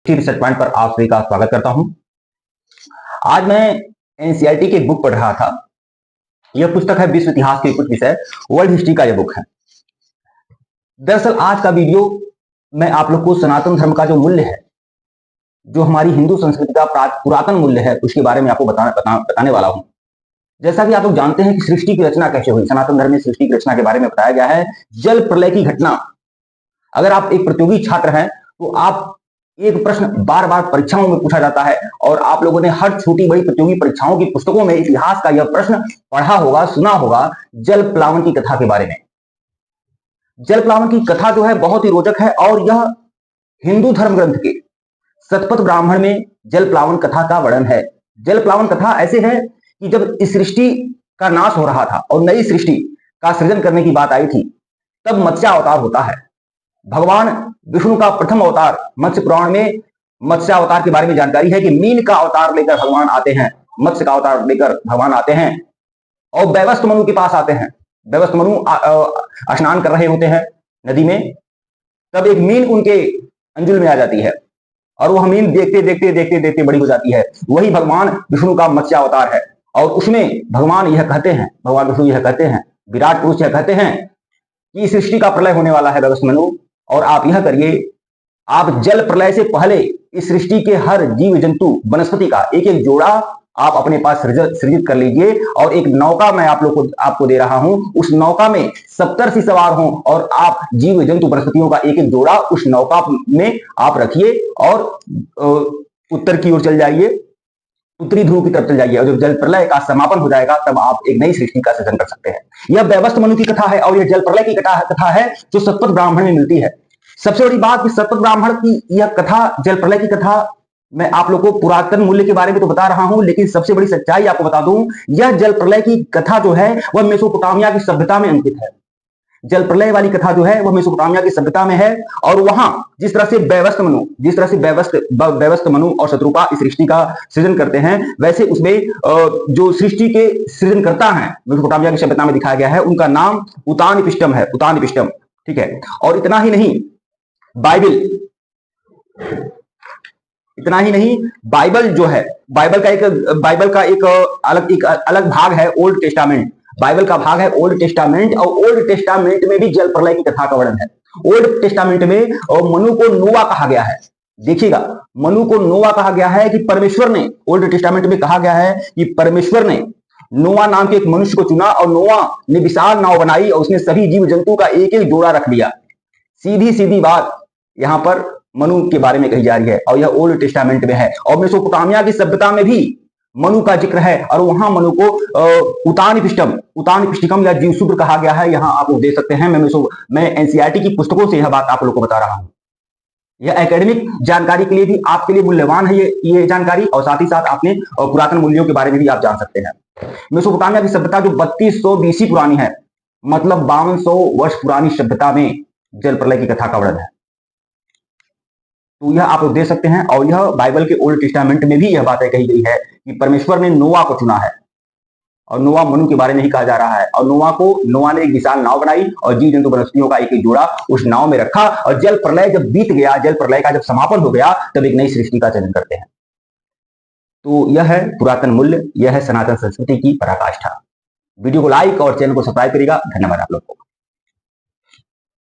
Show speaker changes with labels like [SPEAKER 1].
[SPEAKER 1] History research point पर आप सभी का स्वागत करता हूं। आज मैं एनसीईआरटी की बुक पढ़ रहा था। यह पुस्तक है विश्व इतिहास के कुछ विषय, वर्ल्ड हिस्ट्री का यह बुक है। दरअसल आज का वीडियो मैं आप लोग को सनातन धर्म का जो मूल्य है, जो हमारी हिंदू संस्कृति का पुरातन मूल्य है, उसके बारे में आपको बताने वाला हूं। जैसा कि आप लोग जानते हैं कि सृष्टि की रचना कैसे हुई, सनातन धर्म में सृष्टि की रचना के बारे में बताया गया है। जल प्रलय की घटना। अगर आप एक प्रतियोगी छात्र हैं तो आप एक प्रश्न बार बार परीक्षाओं में पूछा जाता है और आप लोगों ने हर छोटी बड़ी प्रतियोगी परीक्षाओं की पुस्तकों में इतिहास का यह प्रश्न पढ़ा होगा, सुना होगा, जल प्लावन की कथा के बारे में। जल प्लावन की कथा जो है बहुत ही रोचक है और यह हिंदू धर्म ग्रंथ के शतपथ ब्राह्मण में जल प्लावन कथा का वर्णन है। जल प्लावन कथा ऐसे है कि जब इस सृष्टि का नाश हो रहा था और नई सृष्टि का सृजन करने की बात आई थी, तब मत्स्य अवतार होता है। भगवान विष्णु का प्रथम अवतार, मत्स्य पुराण में मत्स्य अवतार के बारे में जानकारी है कि मीन का अवतार लेकर भगवान आते हैं, मत्स्य का अवतार लेकर भगवान आते हैं और वैवस्वत मनु के पास आते हैं। वैवस्वत मनु स्नान कर रहे होते हैं नदी में, तब एक मीन उनके अंजुल में आ जाती है और वह मीन देखते देखते देखते देखते बड़ी हो जाती है। वही भगवान विष्णु का मत्स्य अवतार है और उसमें भगवान यह कहते हैं, भगवान विष्णु यह कहते हैं, विराट पुरुष यह कहते हैं कि सृष्टि का प्रलय होने वाला है वैवस्वत मनु, और आप यह करिए, आप जल प्रलय से पहले इस सृष्टि के हर जीव जंतु वनस्पति का एक एक जोड़ा आप अपने पास सृजित कर लीजिए और एक नौका मैं आपको दे रहा हूं। उस नौका में 70 सी सवार हों और आप जीव जंतु वनस्पतियों का एक एक जोड़ा उस नौका में आप रखिए और उत्तर की ओर चल जाइए, उत्तरी ध्रुव की तरफ चल जाइए और जब जल प्रलय का समापन हो जाएगा तब आप एक नई सृष्टि का सृजन कर सकते हैं। यह वैवस्वत मनु की कथा है और यह जल प्रलय की कथा है जो शतपथ ब्राह्मण में मिलती है। सबसे बड़ी बात कि शतपथ ब्राह्मण की यह कथा, जल प्रलय की कथा, मैं आप लोग को पुरातन मूल्य के बारे में तो बता रहा हूं, लेकिन सबसे बड़ी सच्चाई आपको बता दूं, यह जल प्रलय की कथा जो है वह मेसोपोटामिया की सभ्यता में अंकित है। जल प्रलय वाली कथा जो है वह मेसोपोटामिया की सभ्यता में है और वहां जिस तरह से वैवस्वत मनु और शत्रुपा इस सृष्टि का सृजन करते हैं, वैसे उसमें जो सृष्टि के सृजन करता है मेसोपोटामिया की सभ्यता में दिखाया गया है, उनका नाम उतानिपिष्टम है। उतानिपिष्टम, ठीक है। और इतना ही नहीं, बाइबल जो है, बाइबल का एक अलग भाग है ओल्ड टेस्टामेंट। बाइबल का भाग है ओल्ड टेस्टामेंट और ओल्ड टेस्टामेंट में भी जल प्रलय की कथा का वर्णन है। ओल्ड टेस्टामेंट में मनु को नोआ कहा गया है। देखिएगा, मनु को नोआ कहा गया है कि परमेश्वर ने, ओल्ड टेस्टामेंट में कहा गया है कि परमेश्वर ने नोआ नाम के एक मनुष्य को चुना और नोआ ने विशाल नाव बनाई और उसने सभी जीव जंतु का एक एक जोड़ा रख लिया। सीधी सीधी बात यहां पर मनु के बारे में कही जा रही है और यह ओल्ड टेस्टामेंट में है। और मेसोपोटामिया की सभ्यता में भी मनु का जिक्र है और वहां मनु को उतानिपिष्टिकम या जीवशूद्र कहा गया है। यहां आप लोग देख सकते हैं, मैं एनसीईआरटी की पुस्तकों से यह बात आप लोग को बता रहा हूं। यह एकेडमिक जानकारी के लिए भी आपके लिए मूल्यवान है ये जानकारी, और साथ ही साथ आपने पुरातन मूल्यों के बारे में भी आप जान सकते हैं। मेसोपोटामिया की सभ्यता जो 3200 बीसी पुरानी है, मतलब 5200 वर्ष पुरानी सभ्यता में जल प्रलय की कथा का वर्णन है। तो यह आप लोग देख सकते हैं और यह बाइबल के ओल्ड टेस्टामेंट में भी यह बातें कही गई है कि परमेश्वर ने नोआ को चुना है और नोआ मनु के बारे में ही कहा जा रहा है। और नोआ ने एक विशाल नाव बनाई और जीव जंतु वनस्पतियों का एक एक जोड़ा उस नाव में रखा और जल प्रलय जब बीत गया, जल प्रलय का जब समापन हो गया, तब एक नई सृष्टि का सृजन करते हैं। तो यह है पुरातन मूल्य, यह है सनातन संस्कृति की पराकाष्ठा। वीडियो को लाइक और चैनल को सब्सक्राइब करिएगा। धन्यवाद आप लोग को।